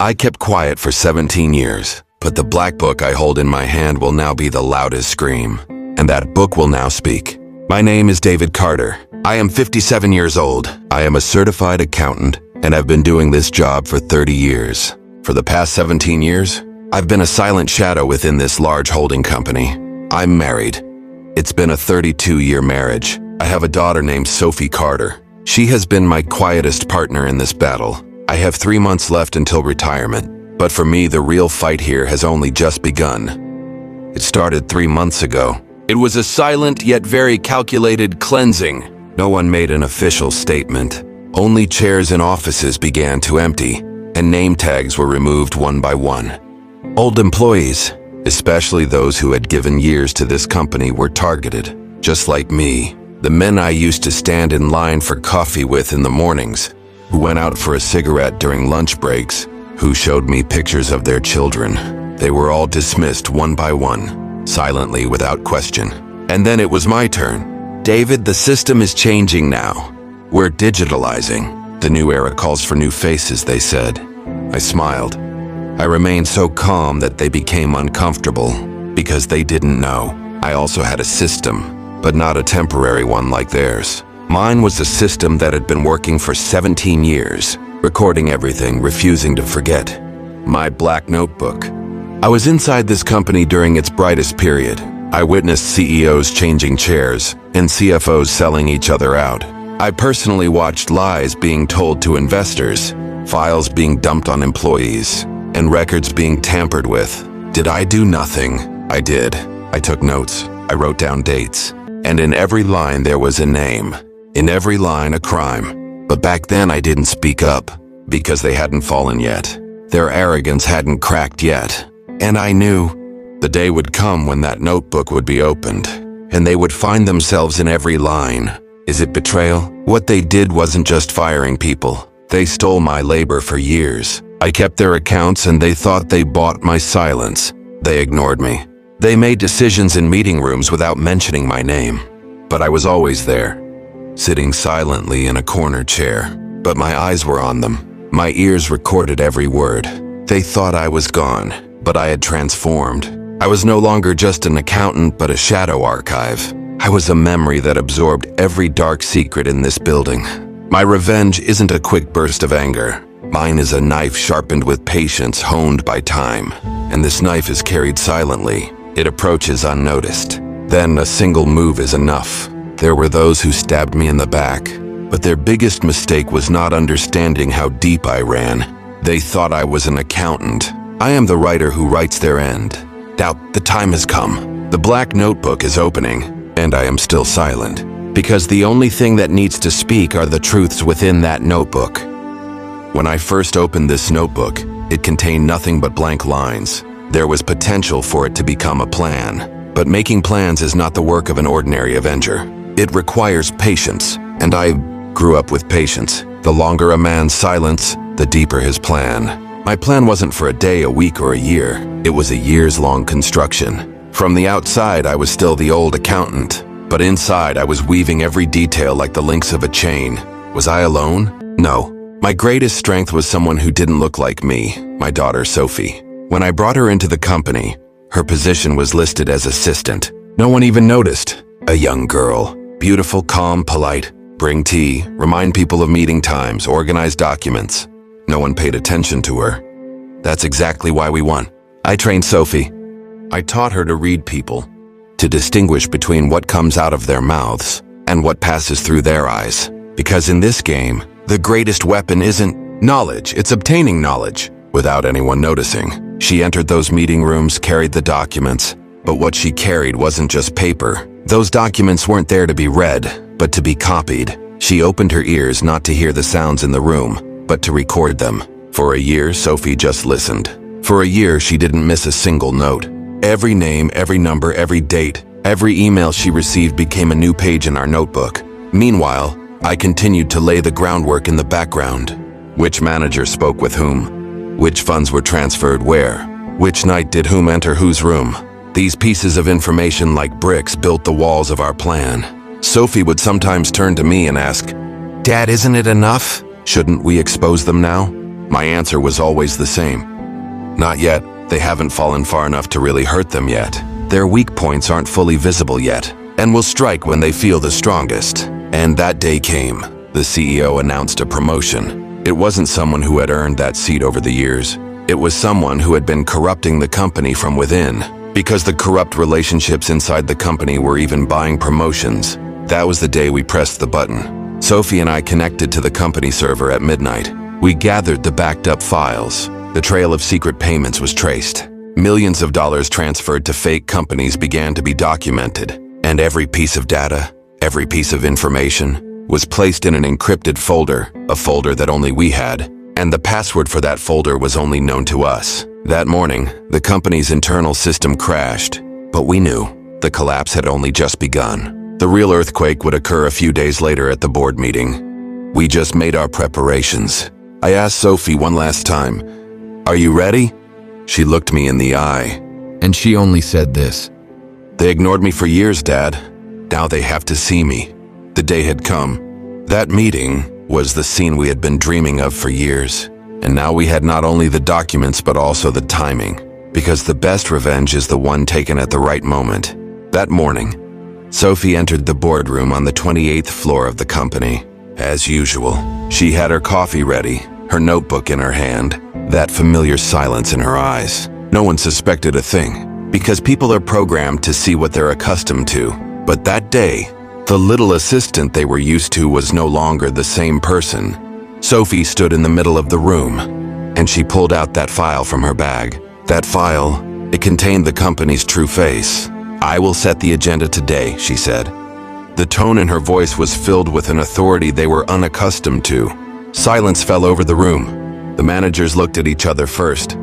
I kept quiet for 17 years, but the black book I hold in my hand will now be the loudest scream, and that book will now speak. My name is David Carter. I am 57 years old. I am a certified accountant, and I've been doing this job for 30 years. For the past 17 years, I've been a silent shadow within this large holding company. I'm married. It's been a 32-year marriage. I have a daughter named Sophie Carter. She has been my quietest partner in this battle. I have 3 months left until retirement, but for me, the real fight here has only just begun. It started 3 months ago. It was a silent yet very calculated cleansing. No one made an official statement. Only chairs in offices began to empty, and name tags were removed one by one. Old employees, especially those who had given years to this company, were targeted. Just like me, the men I used to stand in line for coffee with in the mornings, who went out for a cigarette during lunch breaks, who showed me pictures of their children. They were all dismissed one by one, silently without question. And then it was my turn. David, the system is changing now. We're digitalizing. The new era calls for new faces, they said. I smiled. I remained so calm that they became uncomfortable because they didn't know. I also had a system, but not a temporary one like theirs. Mine was a system that had been working for 17 years, recording everything, refusing to forget. My black notebook. I was inside this company during its brightest period. I witnessed CEOs changing chairs and CFOs selling each other out. I personally watched lies being told to investors, files being dumped on employees, and records being tampered with. Did I do nothing? I did. I took notes. I wrote down dates. And in every line there was a name. In every line a crime. But back then I didn't speak up because they hadn't fallen yet. Their arrogance hadn't cracked yet. And I knew the day would come when that notebook would be opened, and they would find themselves in every line. Is it betrayal? What they did wasn't just firing people. They stole my labor for years. I kept their accounts and they thought they bought my silence. They ignored me. They made decisions in meeting rooms without mentioning my name. But I was always there, sitting silently in a corner chair. But my eyes were on them. My ears recorded every word. They thought I was gone, but I had transformed. I was no longer just an accountant, but a shadow archive. I was a memory that absorbed every dark secret in this building. My revenge isn't a quick burst of anger. Mine is a knife sharpened with patience, honed by time. And this knife is carried silently. It approaches unnoticed. Then a single move is enough. There were those who stabbed me in the back, but their biggest mistake was not understanding how deep I ran. They thought I was an accountant. I am the writer who writes their end. Now, the time has come. The black notebook is opening, and I am still silent, because the only thing that needs to speak are the truths within that notebook. When I first opened this notebook, it contained nothing but blank lines. There was potential for it to become a plan, but making plans is not the work of an ordinary Avenger. It requires patience, and I grew up with patience. The longer a man's silence, the deeper his plan. My plan wasn't for a day, a week, or a year. It was a years-long construction. From the outside, I was still the old accountant, but inside I was weaving every detail like the links of a chain. Was I alone? No. My greatest strength was someone who didn't look like me, my daughter Sophie. When I brought her into the company, her position was listed as assistant. No one even noticed. A young girl, beautiful, calm, polite, bring tea, remind people of meeting times, organize documents. No one paid attention to her. That's exactly why we won. I trained Sophie. I taught her to read people, to distinguish between what comes out of their mouths and what passes through their eyes. Because in this game, the greatest weapon isn't knowledge, it's obtaining knowledge without anyone noticing. She entered those meeting rooms, carried the documents, but what she carried wasn't just paper. Those documents weren't there to be read, but to be copied. She opened her ears not to hear the sounds in the room, but to record them. For a year, Sophie just listened. For a year, she didn't miss a single note. Every name, every number, every date, every email she received became a new page in our notebook. Meanwhile, I continued to lay the groundwork in the background. Which manager spoke with whom? Which funds were transferred where? Which night did whom enter whose room? These pieces of information like bricks built the walls of our plan. Sophie would sometimes turn to me and ask, "Dad, isn't it enough? Shouldn't we expose them now?" My answer was always the same. Not yet. They haven't fallen far enough to really hurt them yet. Their weak points aren't fully visible yet, and will strike when they feel the strongest. And that day came. The CEO announced a promotion. It wasn't someone who had earned that seat over the years. It was someone who had been corrupting the company from within. Because the corrupt relationships inside the company were even buying promotions. That was the day we pressed the button. Sophie and I connected to the company server at midnight. We gathered the backed up files. The trail of secret payments was traced. Millions of dollars transferred to fake companies began to be documented. And every piece of data, every piece of information, was placed in an encrypted folder, a folder that only we had. And the password for that folder was only known to us. That morning, the company's internal system crashed. But we knew the collapse had only just begun. The real earthquake would occur a few days later at the board meeting. We just made our preparations. I asked Sophie one last time, "Are you ready?" She looked me in the eye, and she only said this. "They ignored me for years, Dad. Now they have to see me." The day had come. That meeting was the scene we had been dreaming of for years. And now we had not only the documents but also the timing. Because the best revenge is the one taken at the right moment. That morning, Sophie entered the boardroom on the 28th floor of the company. As usual, she had her coffee ready, her notebook in her hand, that familiar silence in her eyes. No one suspected a thing, because people are programmed to see what they're accustomed to. But that day, the little assistant they were used to was no longer the same person. Sophie stood in the middle of the room, and she pulled out that file from her bag. That file, it contained the company's true face. "I will set the agenda today," she said. The tone in her voice was filled with an authority they were unaccustomed to. Silence fell over the room. The managers looked at each other first,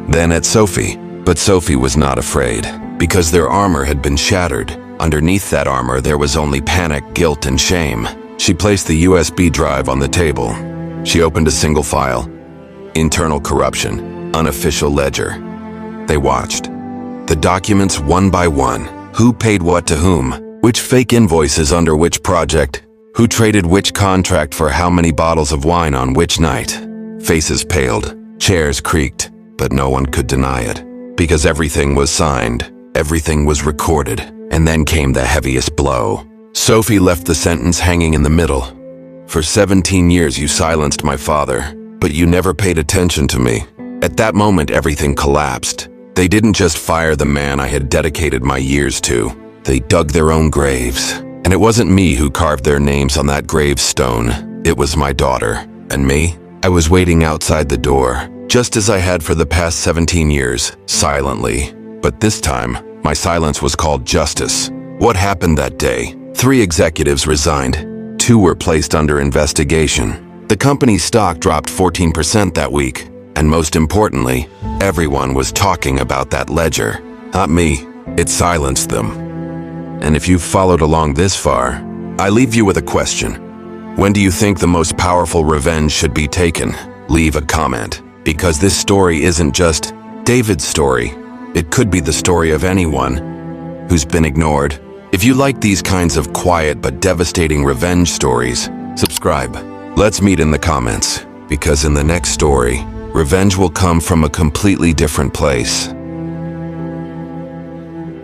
then at Sophie. But Sophie was not afraid, because their armor had been shattered. Underneath that armor, there was only panic, guilt, and shame. She placed the USB drive on the table. She opened a single file. Internal corruption, unofficial ledger. They watched. The documents one by one. Who paid what to whom? Which fake invoices under which project? Who traded which contract for how many bottles of wine on which night? Faces paled, chairs creaked, but no one could deny it. Because everything was signed, everything was recorded. And then came the heaviest blow. Sophie left the sentence hanging in the middle. "For 17 years you silenced my father, but you never paid attention to me." At that moment, everything collapsed. They didn't just fire the man I had dedicated my years to. They dug their own graves. And it wasn't me who carved their names on that gravestone. It was my daughter. And me? I was waiting outside the door, just as I had for the past 17 years, silently. But this time, my silence was called justice. What happened that day? 3 executives resigned. 2 were placed under investigation. The company's stock dropped 14% that week. And most importantly, everyone was talking about that ledger. Not me. It silenced them. And if you've followed along this far, I leave you with a question. When do you think the most powerful revenge should be taken? Leave a comment. Because this story isn't just David's story. It could be the story of anyone who's been ignored. If you like these kinds of quiet but devastating revenge stories, subscribe. Let's meet in the comments, because in the next story, revenge will come from a completely different place.